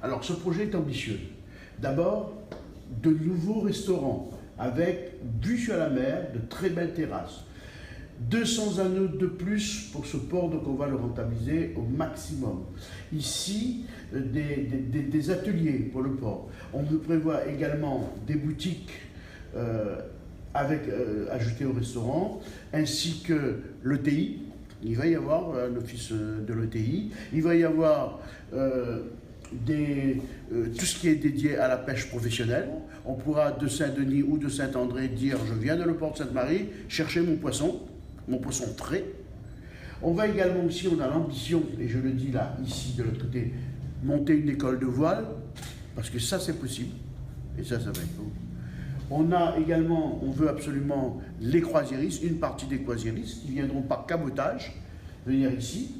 Alors ce projet est ambitieux. D'abord, de nouveaux restaurants avec vue sur la mer, de très belles terrasses. 200 anneaux de plus pour ce port, donc on va le rentabiliser au maximum. Ici, des ateliers pour le port. On nous prévoit également des boutiques ajoutées au restaurant, ainsi que l'ETI. Il va y avoir un office de l'ETI. Il va y avoir tout ce qui est dédié à la pêche professionnelle. On pourra de Saint-Denis ou de Saint-André dire « je viens de le port de Sainte-Marie chercher mon poisson frais ». On va également aussi, on a l'ambition, et je le dis là, ici, de l'autre côté, monter une école de voile, parce que ça c'est possible, et ça va être beau. On a également, on veut absolument les croisiéristes, une partie des croisiéristes qui viendront par cabotage, venir ici,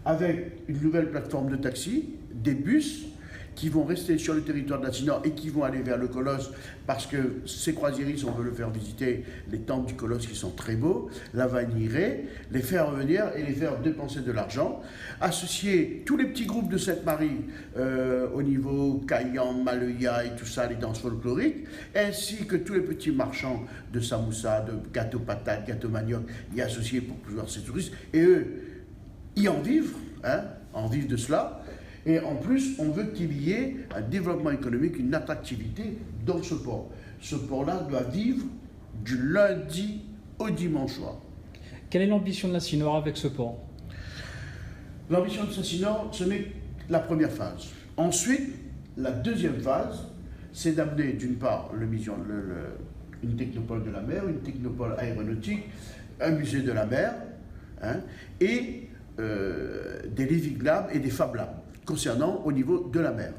avec une nouvelle plateforme de taxi, des bus qui vont rester sur le territoire de la Sinor et qui vont aller vers le Colosse, parce que ces croisiéristes, on veut le faire visiter les temples du Colosse qui sont très beaux, la vanirée, les faire revenir et les faire dépenser de l'argent, associer tous les petits groupes de Sainte-Marie au niveau Kayan, Maloya et tout ça, les danses folkloriques, ainsi que tous les petits marchands de samoussa, de gâteaux patates, gâteaux manioc, y associer pour pouvoir ces touristes, et eux, y en vivre, en vivre de cela. Et en plus, on veut qu'il y ait un développement économique, une attractivité dans ce port. Ce port-là doit vivre du lundi au dimanche soir. Quelle est l'ambition de la Sinor avec ce port? L'ambition de la Sinor, ce n'est la première phase. Ensuite, la deuxième phase, c'est d'amener d'une part une technopole de la mer, une technopole aéronautique, un musée de la mer, et des Living Labs et des Fab Labs concernant au niveau de la mer.